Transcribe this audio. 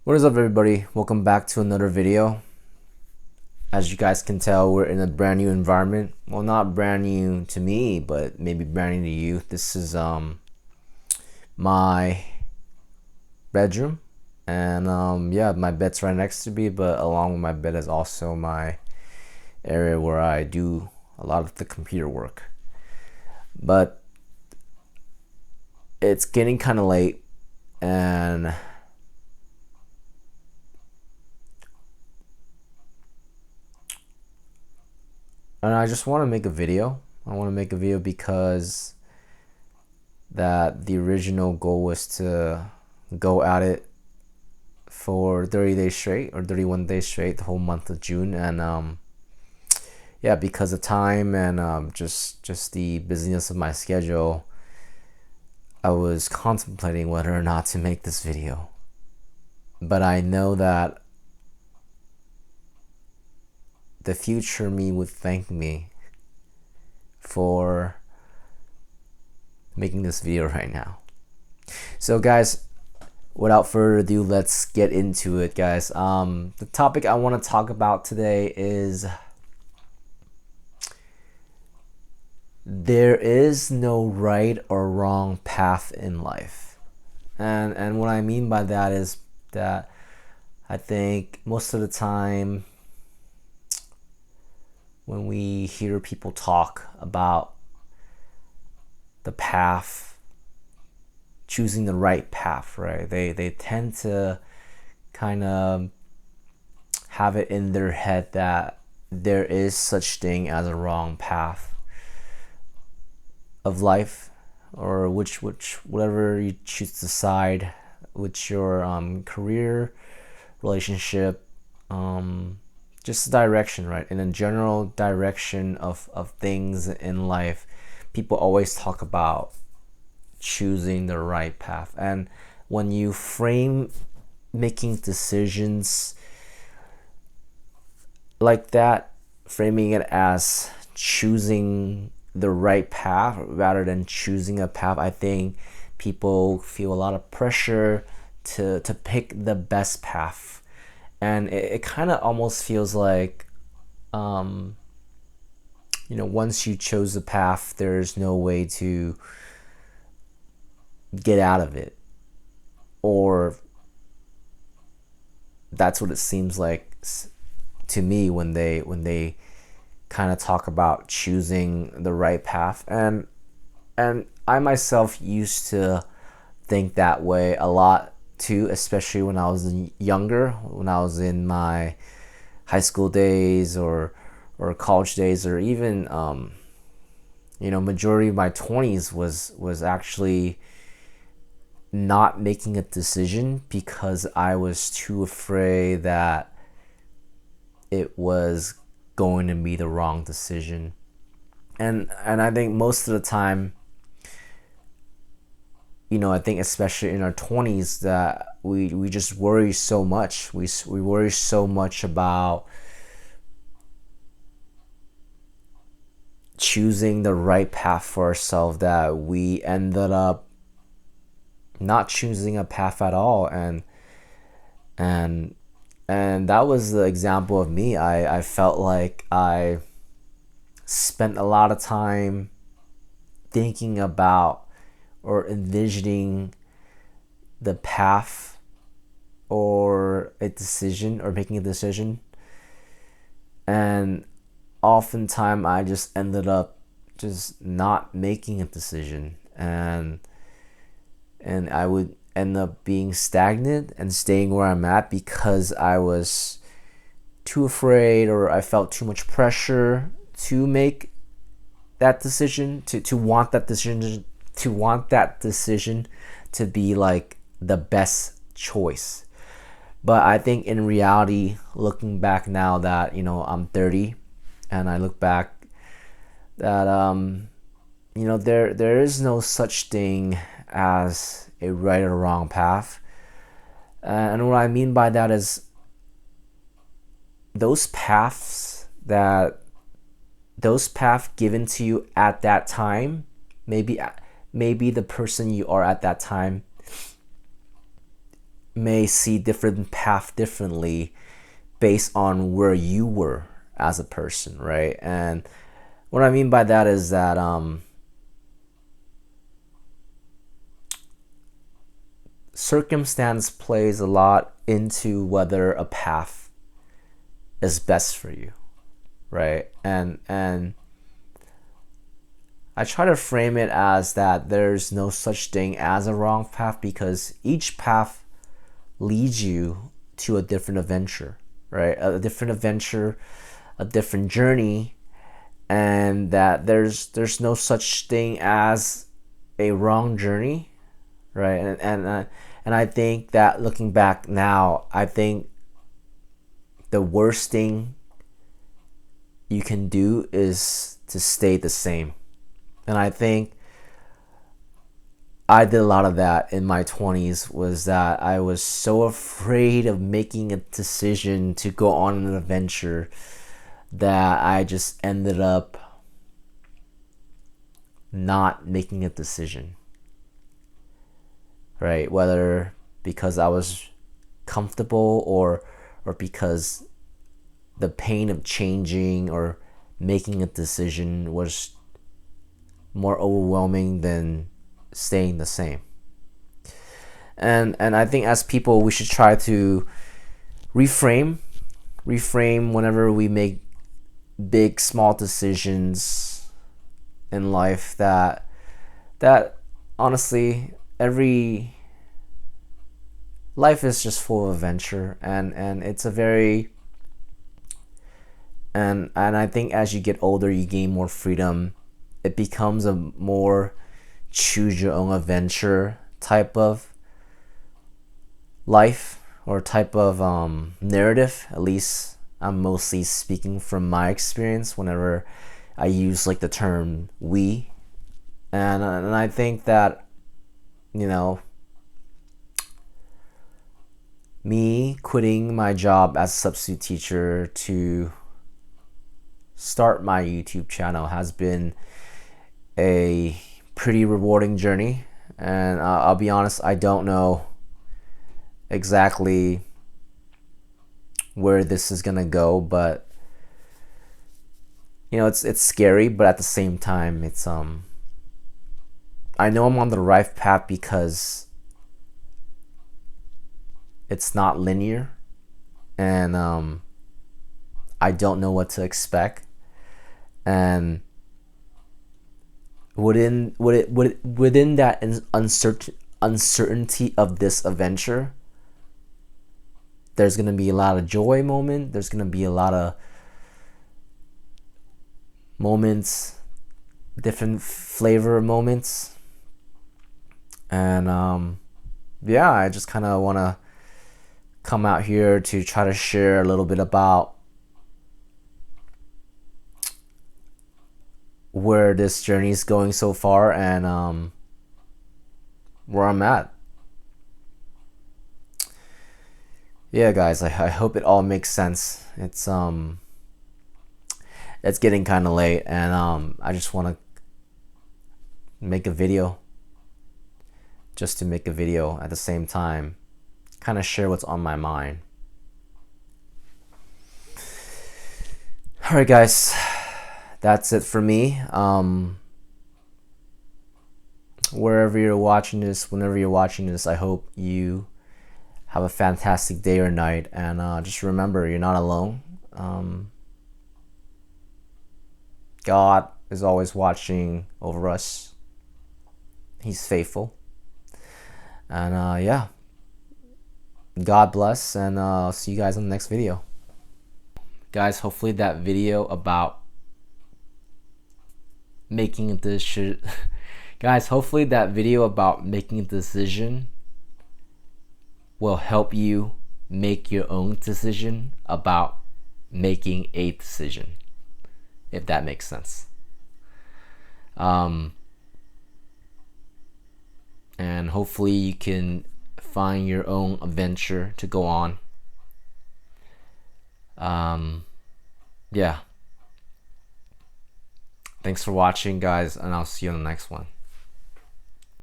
What is up, everybody? Welcome back to another video. As you guys can tell, we're in a brand new environment. Well, not brand new to me, but maybe brand new to you. This is my bedroom, and yeah, my bed's right next to me, but along with my bed is also my area where I do a lot of the computer work. But it's getting kind of late, and I just want to make a video. I want to make a video because that the original goal was to go at it for 30 days straight or 31 days straight, the whole month of June. And yeah, because of time and just the busyness of my schedule, I was contemplating whether or not to make this video. But I know that the future me would thank me for making this video right now. So guys, without further ado, let's get into it, guys. The topic I want to talk about today is there is no right or wrong path in life. And what I mean by that is that I think most of the time when we hear people talk about the path, choosing the right path, right? They tend to kind of have it in their head that there is such thing as a wrong path of life, or which whatever you choose to decide with your career, relationship, just direction, right? In a general direction of things in life, people always talk about choosing the right path. And when you frame making decisions like that, framing it as choosing the right path rather than choosing a path, I think people feel a lot of pressure to pick the best path. And it kind of almost feels like once you chose the path, there's no way to get out of it, or that's what it seems like to me when they kind of talk about choosing the right path. And I myself used to think that way a lot too, especially when I was younger, when I was in my high school days or college days, or even majority of my 20s was actually not making a decision because I was too afraid that it was going to be the wrong decision. And I think most of the time, I think especially in our 20s, that we just worry so much. We worry so much about choosing the right path for ourselves that we ended up not choosing a path at all. And that was the example of me. I felt like I spent a lot of time thinking about or envisioning the path or a decision or making a decision, and oftentimes I just ended up just not making a decision, and I would end up being stagnant and staying where I'm at because I was too afraid, or I felt too much pressure to make that decision, to want that decision, to be like the best choice. But I think in reality, looking back now that I'm 30, and I look back that there is no such thing as a right or wrong path. And what I mean by that is those paths given to you at that time, maybe the person you are at that time may see different path differently based on where you were as a person, right? And what I mean by that is that circumstance plays a lot into whether a path is best for you, right? And I try to frame it as that there's no such thing as a wrong path, because each path leads you to a different adventure, right? A different adventure, a different journey, and that there's no such thing as a wrong journey, right? And I think that looking back now, I think the worst thing you can do is to stay the same. And I think I did a lot of that in my 20s, was that I was so afraid of making a decision to go on an adventure that I just ended up not making a decision, right? Whether because I was comfortable or because the pain of changing or making a decision was more overwhelming than staying the same. And I think as people, we should try to reframe whenever we make big small decisions in life, that honestly, every life is just full of adventure, and it's a very and I think as you get older, you gain more freedom. It becomes a more choose your own adventure type of life, or type of narrative. At least I'm mostly speaking from my experience whenever I use like the term we. And I think that, you know, me quitting my job as a substitute teacher to start my YouTube channel has been a pretty rewarding journey. And I'll be honest, I don't know exactly where this is gonna go, but you know, it's scary, but at the same time, it's I know I'm on the right path because it's not linear, and I don't know what to expect. And within that uncertainty of this adventure, there's gonna be a lot of joy moment. There's gonna be a lot of moments, different flavor moments, and yeah, I just kind of want to come out here to try to share a little bit about where this journey is going so far, and where I'm at. Yeah, guys, I hope it all makes sense. It's getting kind of late, and I just want to make a video, just to make a video, at the same time kind of share what's on my mind. All right, guys, that's it for me. Wherever you're watching this, whenever you're watching this, I hope you have a fantastic day or night, and just remember, you're not alone. God is always watching over us. He's faithful. And yeah, God bless, and I'll see you guys in the next video. Guys, hopefully that video about making a decision guys, hopefully that video about making a decision will help you make your own decision about making a decision, if that makes sense. And hopefully you can find your own adventure to go on. Yeah. Thanks for watching, guys, and I'll see you on the next one.